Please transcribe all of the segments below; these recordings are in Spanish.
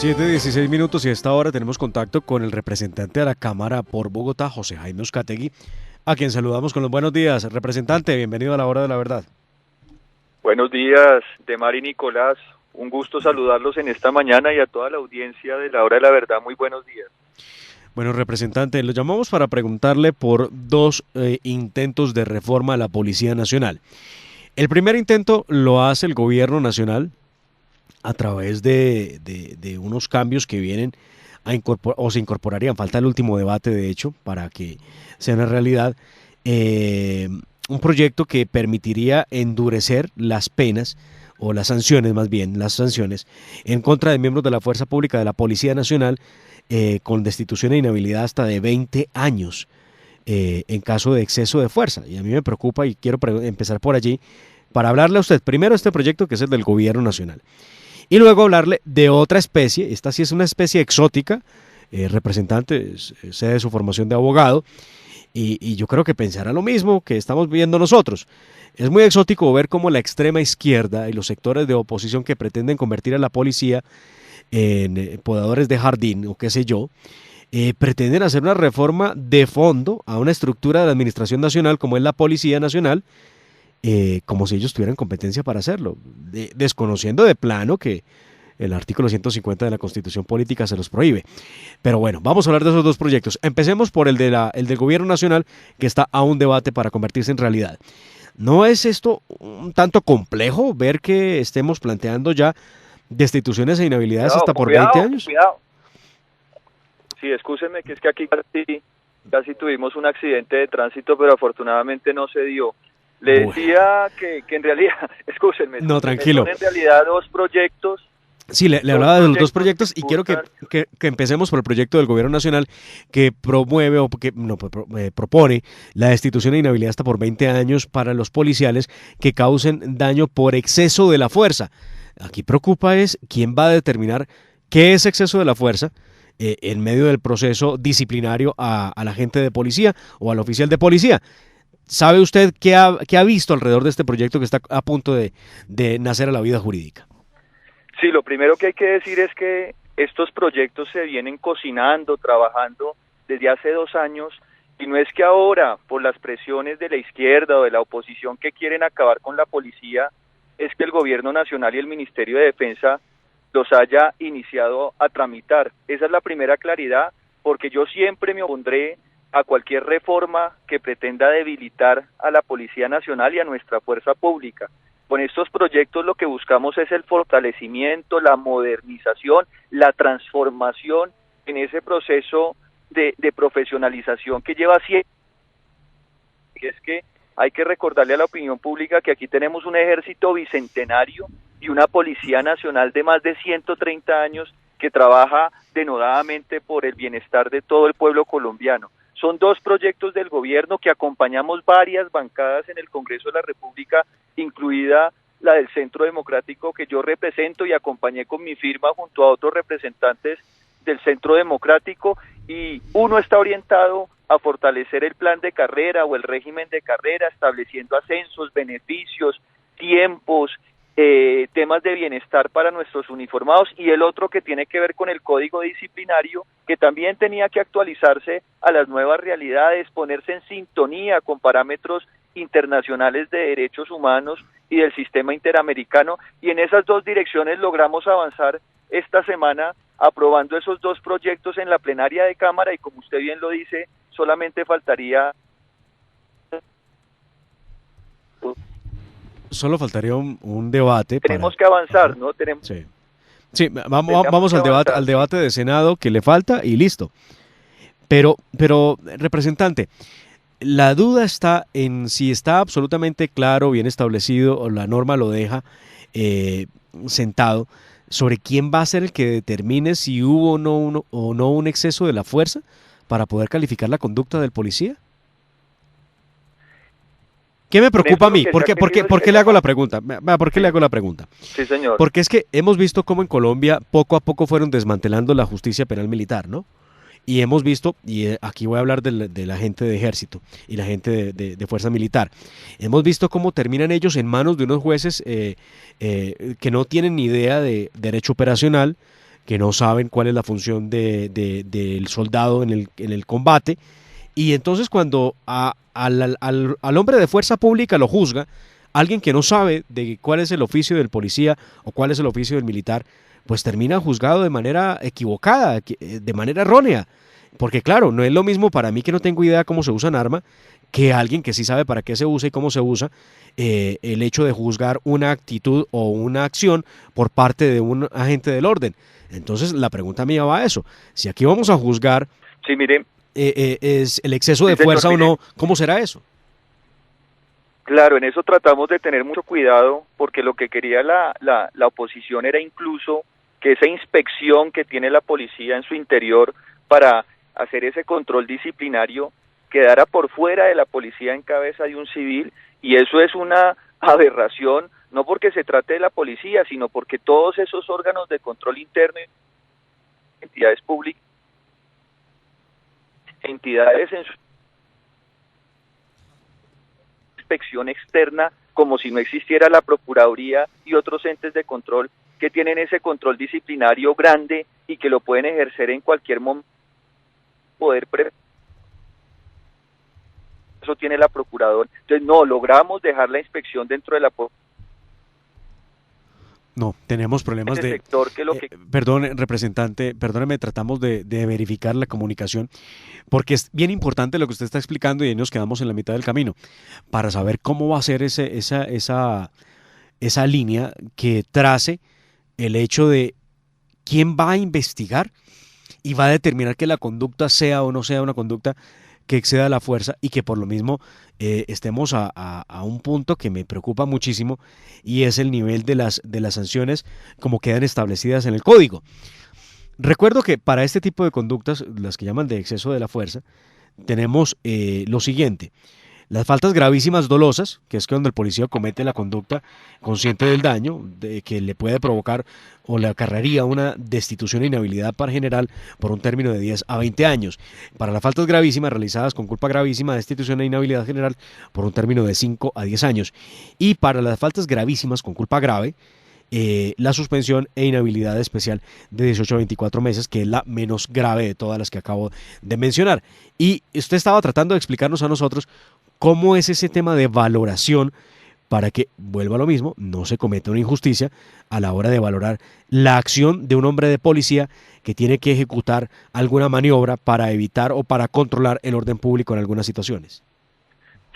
7:16 y a esta hora tenemos contacto con el representante de la Cámara por Bogotá, José Jaime Uzcategui, a quien saludamos con los buenos días. Representante, bienvenido a la Hora de la Verdad. Buenos días, Demar y Nicolás. Un gusto saludarlos en esta mañana y a toda la audiencia de la Hora de la Verdad. Muy buenos días. Bueno, representante, lo llamamos para preguntarle por dos intentos de reforma a la Policía Nacional. El primer intento lo hace el Gobierno Nacional a través de unos cambios que vienen a incorporar, o se incorporarían, falta el último debate de hecho, para que sea una realidad, un proyecto que permitiría endurecer las penas, o las sanciones más bien, las sanciones, en contra de miembros de la Fuerza Pública de la Policía Nacional, con destitución e inhabilidad hasta de 20 años, en caso de exceso de fuerza. Y a mí me preocupa y quiero empezar por allí, para hablarle a usted primero de este proyecto que es el del Gobierno Nacional. Y luego hablarle de otra especie, esta sí es una especie exótica, representante, sé de su formación de abogado, y yo creo que pensará lo mismo que estamos viendo nosotros. Es muy exótico ver cómo la extrema izquierda y los sectores de oposición que pretenden convertir a la policía en podadores de jardín o qué sé yo, pretenden hacer una reforma de fondo a una estructura de la Administración Nacional como es la Policía Nacional, como si ellos tuvieran competencia para hacerlo, desconociendo de plano que el artículo 150 de la Constitución Política se los prohíbe. Pero bueno, vamos a hablar de esos dos proyectos. Empecemos por el del Gobierno Nacional, que está a un debate para convertirse en realidad. ¿No es esto un tanto complejo ver que estemos planteando ya destituciones e inhabilidades hasta por 20 años? Cuidado. Sí, excúsenme, que es que aquí casi tuvimos un accidente de tránsito, pero afortunadamente no se dio. Le decía que en realidad, excúsenme. No, tranquilo. Son en realidad dos proyectos. Sí, le hablaba de los dos proyectos y quiero que empecemos por el proyecto del Gobierno Nacional que promueve o que propone la destitución e inhabilidad hasta por 20 años para los policiales que causen daño por exceso de la fuerza. Aquí preocupa es quién va a determinar qué es exceso de la fuerza en medio del proceso disciplinario a la gente de policía o al oficial de policía. ¿Sabe usted qué ha visto alrededor de este proyecto que está a punto de nacer a la vida jurídica? Sí, lo primero que hay que decir es que estos proyectos se vienen cocinando, trabajando desde hace 2 años, y no es que ahora, por las presiones de la izquierda o de la oposición que quieren acabar con la policía, es que el Gobierno Nacional y el Ministerio de Defensa los haya iniciado a tramitar. Esa es la primera claridad, porque yo siempre me opondré a cualquier reforma que pretenda debilitar a la Policía Nacional y a nuestra fuerza pública. Con estos proyectos lo que buscamos es el fortalecimiento, la modernización, la transformación en ese proceso de profesionalización que lleva siempre. Y es que hay que recordarle a la opinión pública que aquí tenemos un ejército bicentenario y una Policía Nacional de más de 130 años que trabaja denodadamente por el bienestar de todo el pueblo colombiano. Son 2 proyectos del gobierno que acompañamos varias bancadas en el Congreso de la República, incluida la del Centro Democrático que yo represento y acompañé con mi firma junto a otros representantes del Centro Democrático, y uno está orientado a fortalecer el plan de carrera o el régimen de carrera, estableciendo ascensos, beneficios, tiempos, temas de bienestar para nuestros uniformados, y el otro que tiene que ver con el código disciplinario, que también tenía que actualizarse a las nuevas realidades, ponerse en sintonía con parámetros internacionales de derechos humanos y del sistema interamericano, y en esas 2 direcciones logramos avanzar esta semana aprobando esos 2 proyectos en la plenaria de Cámara, y como usted bien lo dice, solamente faltaría... Solo faltaría un debate. Tenemos que avanzar, ¿no? Sí, vamos al debate de Senado que le falta y listo. Pero representante, la duda está en si está absolutamente claro, bien establecido, o la norma lo deja sentado, sobre quién va a ser el que determine si hubo o no un exceso de la fuerza para poder calificar la conducta del policía. ¿Qué me preocupa a mí? ¿Por qué le hago la pregunta? ¿Por qué le hago la pregunta? Sí, señor. Porque es que hemos visto cómo en Colombia poco a poco fueron desmantelando la justicia penal militar, ¿no? Y hemos visto, y aquí voy a hablar de la gente de ejército y la gente de fuerza militar, hemos visto cómo terminan ellos en manos de unos jueces que no tienen ni idea de derecho operacional, que no saben cuál es la función del soldado en el combate, y entonces cuando al hombre de fuerza pública lo juzga, alguien que no sabe de cuál es el oficio del policía o cuál es el oficio del militar, pues termina juzgado de manera equivocada, de manera errónea. Porque claro, no es lo mismo para mí que no tengo idea cómo se usa un arma, que alguien que sí sabe para qué se usa y cómo se usa, el hecho de juzgar una actitud o una acción por parte de un agente del orden. Entonces la pregunta mía va a eso. Si aquí vamos a juzgar Sí, mire, es el exceso de sí, señor, fuerza o mire, no, ¿cómo será eso? claro, en eso tratamos de tener mucho cuidado, porque lo que quería la oposición era incluso que esa inspección que tiene la policía en su interior para hacer ese control disciplinario quedara por fuera de la policía en cabeza de un civil, y eso es una aberración, no porque se trate de la policía, sino porque todos esos órganos de control interno, entidades públicas, entidades en su inspección externa, como si no existiera la Procuraduría y otros entes de control que tienen ese control disciplinario grande y que lo pueden ejercer en cualquier momento, poder eso tiene la Procuradora. Entonces no logramos dejar la inspección dentro de la No, tenemos problemas ese de... sector que lo que perdón, representante, perdóneme, tratamos de verificar la comunicación, porque es bien importante lo que usted está explicando y ahí nos quedamos en la mitad del camino, para saber cómo va a ser esa línea que trace el hecho de quién va a investigar y va a determinar que la conducta sea o no sea una conducta que exceda la fuerza y que por lo mismo estemos a un punto que me preocupa muchísimo, y es el nivel de las sanciones como quedan establecidas en el código. Recuerdo que para este tipo de conductas, las que llaman de exceso de la fuerza, tenemos lo siguiente: las faltas gravísimas dolosas, que es cuando el policía comete la conducta consciente del daño que le puede provocar o le acarrearía una destitución e inhabilidad para general por un término de 10 a 20 años. Para las faltas gravísimas realizadas con culpa gravísima, destitución e inhabilidad general por un término de 5 a 10 años. Y para las faltas gravísimas con culpa grave, la suspensión e inhabilidad especial de 18 a 24 meses, que es la menos grave de todas las que acabo de mencionar. Y usted estaba tratando de explicarnos a nosotros cómo es ese tema de valoración para que, vuelva a lo mismo, no se cometa una injusticia a la hora de valorar la acción de un hombre de policía que tiene que ejecutar alguna maniobra para evitar o para controlar el orden público en algunas situaciones.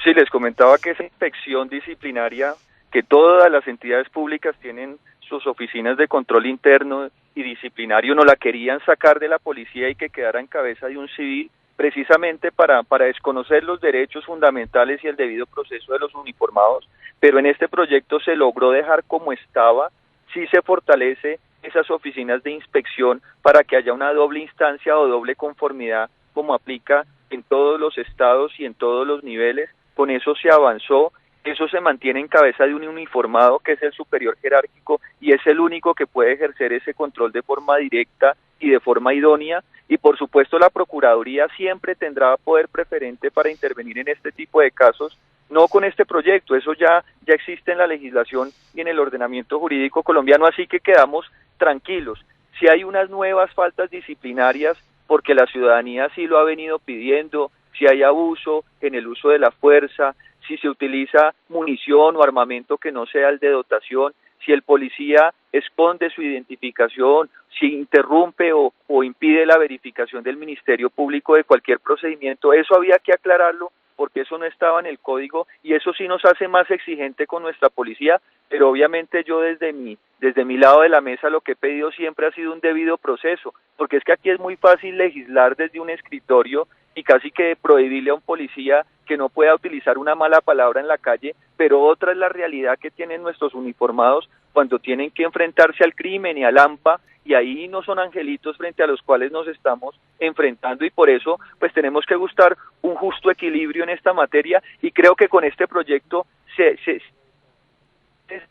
sí les comentaba que esa inspección disciplinaria que todas las entidades públicas tienen sus oficinas de control interno y disciplinario, no la querían sacar de la policía y que quedara en cabeza de un civil, precisamente para desconocer los derechos fundamentales y el debido proceso de los uniformados, pero en este proyecto se logró dejar como estaba. Sí se fortalece esas oficinas de inspección para que haya una doble instancia o doble conformidad, como aplica en todos los estados y en todos los niveles. Con eso se avanzó. Eso se mantiene en cabeza de un uniformado que es el superior jerárquico y es el único que puede ejercer ese control de forma directa y de forma idónea, y por supuesto la Procuraduría siempre tendrá poder preferente para intervenir en este tipo de casos, no con este proyecto, eso ya existe en la legislación y en el ordenamiento jurídico colombiano, así que quedamos tranquilos. Si hay unas nuevas faltas disciplinarias, porque la ciudadanía sí lo ha venido pidiendo, si hay abuso en el uso de la fuerza, si se utiliza munición o armamento que no sea el de dotación, si el policía esconde su identificación, si interrumpe o impide la verificación del Ministerio Público de cualquier procedimiento, eso había que aclararlo porque eso no estaba en el código y eso sí nos hace más exigente con nuestra policía, pero obviamente yo desde mi lado de la mesa lo que he pedido siempre ha sido un debido proceso, porque es que aquí es muy fácil legislar desde un escritorio y casi que prohibirle a un policía que no pueda utilizar una mala palabra en la calle, pero otra es la realidad que tienen nuestros uniformados cuando tienen que enfrentarse al crimen y al AMPA, y ahí no son angelitos frente a los cuales nos estamos enfrentando, y por eso pues tenemos que buscar un justo equilibrio en esta materia, y creo que con este proyecto es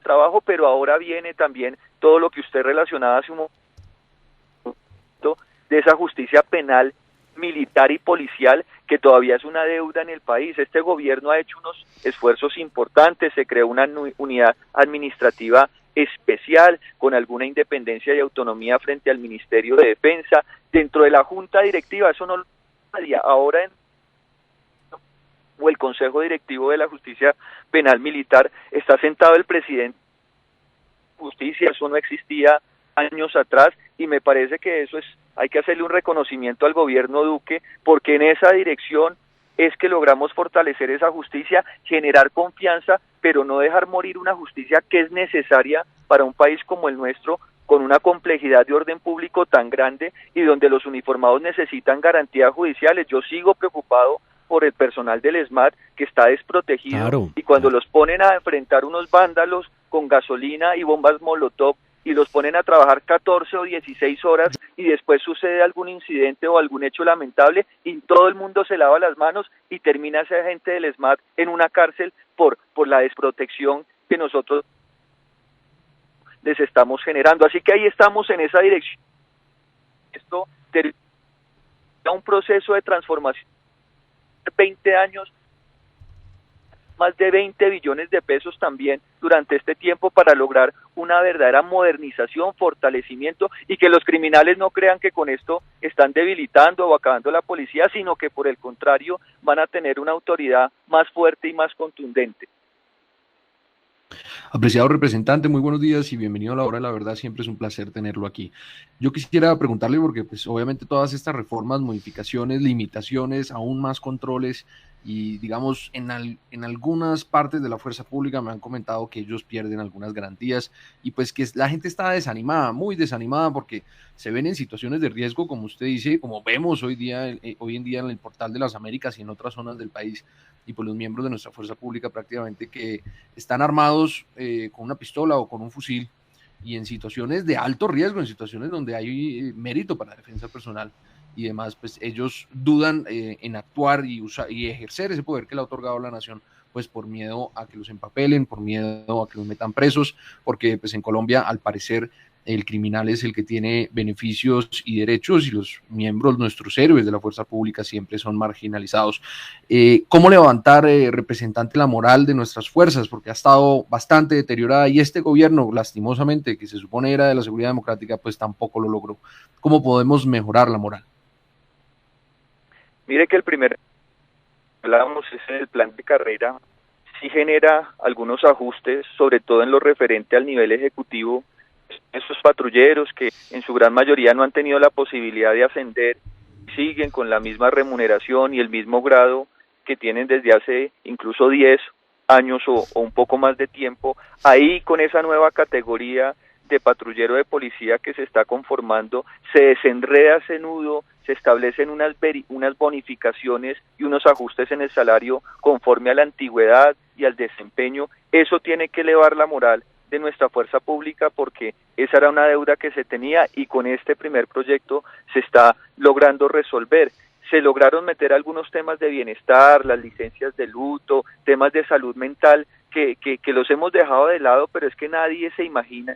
trabajo, pero ahora viene también todo lo que usted relacionaba hace un momento de esa justicia penal, militar y policial, que todavía es una deuda en el país. Este gobierno ha hecho unos esfuerzos importantes, se creó una unidad administrativa especial, con alguna independencia y autonomía frente al Ministerio de Defensa, dentro de la Junta Directiva, eso no lo haría. Ahora o el Consejo Directivo de la Justicia Penal Militar está sentado el presidente de Justicia, eso no existía años atrás, y me parece que eso hay que hacerle un reconocimiento al gobierno Duque, porque en esa dirección es que logramos fortalecer esa justicia, generar confianza, pero no dejar morir una justicia que es necesaria para un país como el nuestro, con una complejidad de orden público tan grande y donde los uniformados necesitan garantías judiciales. Yo sigo preocupado por el personal del ESMAD que está desprotegido, Claro, y cuando claro. los ponen a enfrentar unos vándalos con gasolina y bombas molotov y los ponen a trabajar 14 o 16 horas y después sucede algún incidente o algún hecho lamentable y todo el mundo se lava las manos y termina ese agente del ESMAD en una cárcel por la desprotección que nosotros les estamos generando. Así que ahí estamos en esa dirección. Esto termina un proceso de transformación de 20 años, más de 20 billones de pesos también durante este tiempo para lograr una verdadera modernización, fortalecimiento, y que los criminales no crean que con esto están debilitando o acabando la policía, sino que por el contrario van a tener una autoridad más fuerte y más contundente. Apreciado representante, muy buenos días y bienvenido a la hora de la verdad, siempre es un placer tenerlo aquí. Yo quisiera preguntarle, porque pues obviamente todas estas reformas, modificaciones, limitaciones, aún más controles y digamos en algunas partes de la fuerza pública me han comentado que ellos pierden algunas garantías y pues que la gente está desanimada, muy desanimada porque se ven en situaciones de riesgo, como usted dice, como vemos hoy en día en el Portal de las Américas y en otras zonas del país, y pues los miembros de nuestra fuerza pública prácticamente que están armados con una pistola o con un fusil y en situaciones de alto riesgo, en situaciones donde hay mérito para la defensa personal y demás, pues ellos dudan en actuar y ejercer ese poder que le ha otorgado la nación, pues por miedo a que los empapelen, por miedo a que los metan presos, porque pues en Colombia al parecer el criminal es el que tiene beneficios y derechos y los miembros, nuestros héroes de la fuerza pública siempre son marginalizados. ¿Cómo levantar, representante, la moral de nuestras fuerzas? Porque ha estado bastante deteriorada y este gobierno, lastimosamente, que se supone era de la seguridad democrática, pues tampoco lo logró. ¿Cómo podemos mejorar la moral? Mire que el primer hablábamos es el plan de carrera, sí genera algunos ajustes, sobre todo en lo referente al nivel ejecutivo. Esos patrulleros que en su gran mayoría no han tenido la posibilidad de ascender, siguen con la misma remuneración y el mismo grado que tienen desde hace incluso 10 años o un poco más de tiempo. Ahí con esa nueva categoría de patrullero de policía que se está conformando, se desenreda ese nudo, se establecen unas bonificaciones y unos ajustes en el salario conforme a la antigüedad y al desempeño. Eso tiene que elevar la moral de nuestra fuerza pública porque esa era una deuda que se tenía y con este primer proyecto se está logrando resolver. Se lograron meter algunos temas de bienestar, las licencias de luto, temas de salud mental que los hemos dejado de lado, pero es que nadie se imagina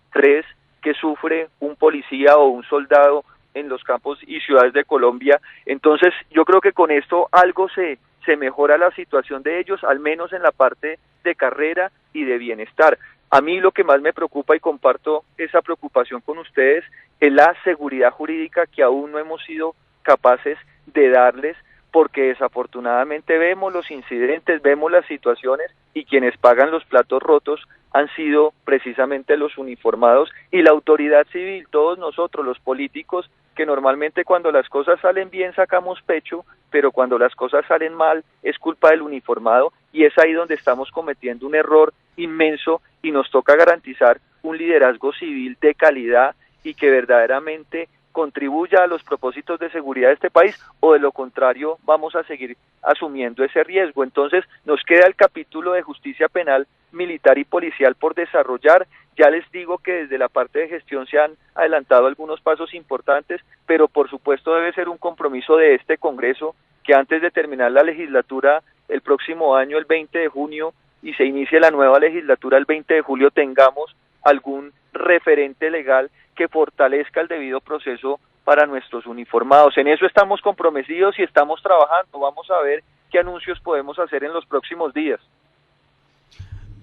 estrés que sufre un policía o un soldado en los campos y ciudades de Colombia. Entonces yo creo que con esto algo se mejora la situación de ellos, al menos en la parte de carrera y de bienestar. A mí lo que más me preocupa, y comparto esa preocupación con ustedes, es la seguridad jurídica que aún no hemos sido capaces de darles, porque desafortunadamente vemos los incidentes, vemos las situaciones y quienes pagan los platos rotos han sido precisamente los uniformados y la autoridad civil, todos nosotros los políticos, que normalmente cuando las cosas salen bien sacamos pecho, pero cuando las cosas salen mal es culpa del uniformado y es ahí donde estamos cometiendo un error inmenso y nos toca garantizar un liderazgo civil de calidad y que verdaderamente contribuya a los propósitos de seguridad de este país, o de lo contrario vamos a seguir asumiendo ese riesgo. Entonces nos queda el capítulo de justicia penal, militar y policial por desarrollar. Ya les digo que desde la parte de gestión se han adelantado algunos pasos importantes, pero por supuesto debe ser un compromiso de este Congreso que antes de terminar la legislatura el próximo año, el 20 de junio, y se inicie la nueva legislatura el 20 de julio, tengamos algún referente legal que fortalezca el debido proceso para nuestros uniformados. En eso estamos comprometidos y estamos trabajando. Vamos a ver qué anuncios podemos hacer en los próximos días.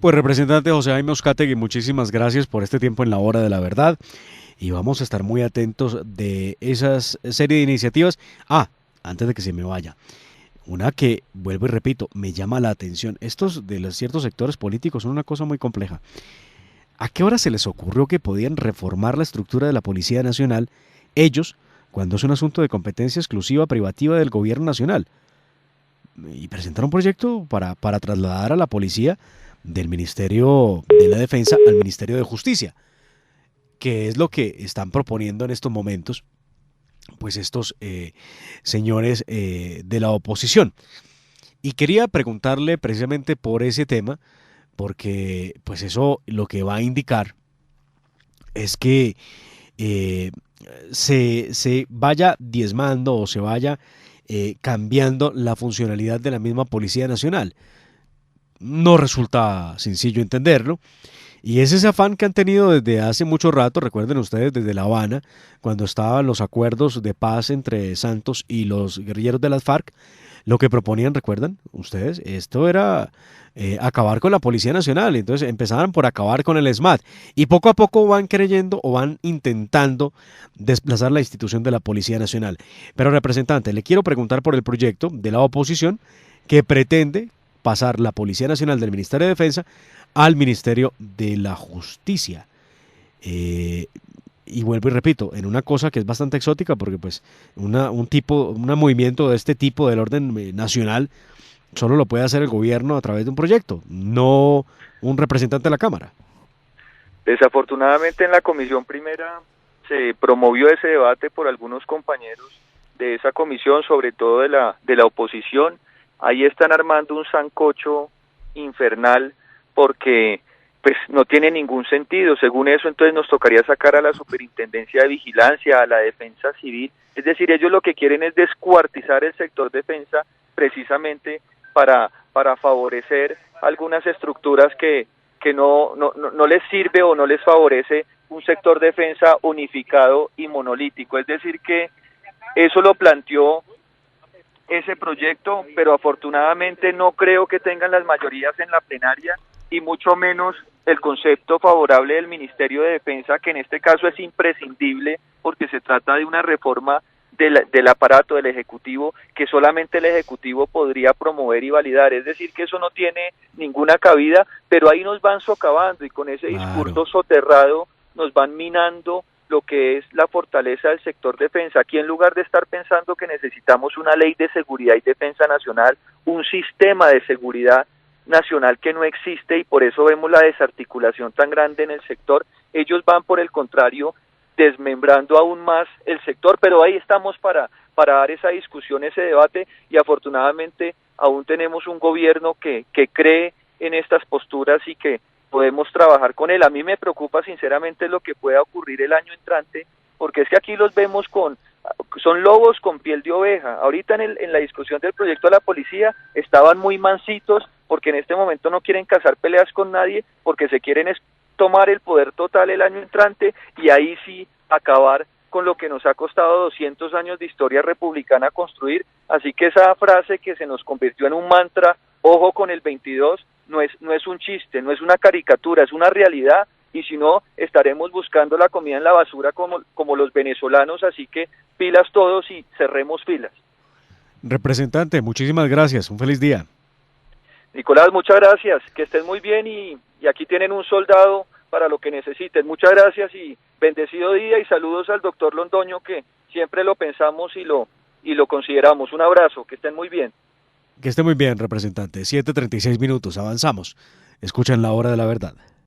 Pues representante José Jaime Uzcategui, muchísimas gracias por este tiempo en la hora de la verdad y vamos a estar muy atentos de esas serie de iniciativas. Antes de que se me vaya, una que, vuelvo y repito, me llama la atención. Estos de los ciertos sectores políticos son una cosa muy compleja. ¿A qué hora se les ocurrió que podían reformar la estructura de la Policía Nacional ellos, cuando es un asunto de competencia exclusiva privativa del gobierno nacional? Y presentar un proyecto para trasladar a la policía del Ministerio de la Defensa al Ministerio de Justicia, que es lo que están proponiendo en estos momentos pues estos señores de la oposición. Y quería preguntarle precisamente por ese tema, porque pues eso lo que va a indicar es que se vaya diezmando o se vaya cambiando la funcionalidad de la misma Policía Nacional. No resulta sencillo entenderlo. Y es ese afán que han tenido desde hace mucho rato, recuerden ustedes, desde La Habana, cuando estaban los acuerdos de paz entre Santos y los guerrilleros de las FARC, lo que proponían, ¿recuerdan ustedes? Esto era acabar con la Policía Nacional, entonces empezaban por acabar con el ESMAD, y poco a poco van creyendo o van intentando desplazar la institución de la Policía Nacional. Pero representante, le quiero preguntar por el proyecto de la oposición que pretende pasar la Policía Nacional del Ministerio de Defensa al Ministerio de la Justicia. Y vuelvo y repito, en una cosa que es bastante exótica, porque pues un movimiento de este tipo del orden nacional solo lo puede hacer el gobierno a través de un proyecto, no un representante de la Cámara. Desafortunadamente en la comisión primera se promovió ese debate por algunos compañeros de esa comisión, sobre todo de la oposición. Ahí están armando un sancocho infernal porque pues no tiene ningún sentido. Según eso, entonces nos tocaría sacar a la Superintendencia de Vigilancia, a la Defensa Civil. Es decir, ellos lo que quieren es descuartizar el sector defensa precisamente para favorecer algunas estructuras que no les sirve o no les favorece un sector defensa unificado y monolítico. Es decir, que eso lo planteó ese proyecto, pero afortunadamente no creo que tengan las mayorías en la plenaria y mucho menos el concepto favorable del Ministerio de Defensa, que en este caso es imprescindible porque se trata de una reforma del aparato del Ejecutivo que solamente el Ejecutivo podría promover y validar. Es decir, que eso no tiene ninguna cabida, pero ahí nos van socavando y con ese discurso soterrado nos van minando lo que es la fortaleza del sector defensa. Aquí, en lugar de estar pensando que necesitamos una ley de seguridad y defensa nacional, un sistema de seguridad nacional que no existe, y por eso vemos la desarticulación tan grande en el sector, ellos van por el contrario desmembrando aún más el sector, pero ahí estamos para dar esa discusión, ese debate, y afortunadamente aún tenemos un gobierno que cree en estas posturas y que podemos trabajar con él. A mí me preocupa sinceramente lo que pueda ocurrir el año entrante, porque es que aquí los vemos son lobos con piel de oveja. Ahorita en la discusión del proyecto de la policía estaban muy mansitos, porque en este momento no quieren cazar peleas con nadie, porque se quieren tomar el poder total el año entrante y ahí sí acabar con lo que nos ha costado 200 años de historia republicana construir. Así que esa frase que se nos convirtió en un mantra, ojo con el 22, no es un chiste, no es una caricatura, es una realidad, y si no, estaremos buscando la comida en la basura como los venezolanos. Aquí que pilas todos y cerremos filas. Representante, muchísimas gracias, un feliz día. Nicolás, muchas gracias, que estén muy bien y aquí tienen un soldado para lo que necesiten. Muchas gracias y bendecido día, y saludos al doctor Londoño, que siempre lo pensamos y lo consideramos. Un abrazo, que estén muy bien. Que esté muy bien, representante. 7:36 minutos, avanzamos. Escuchan La Hora de la Verdad.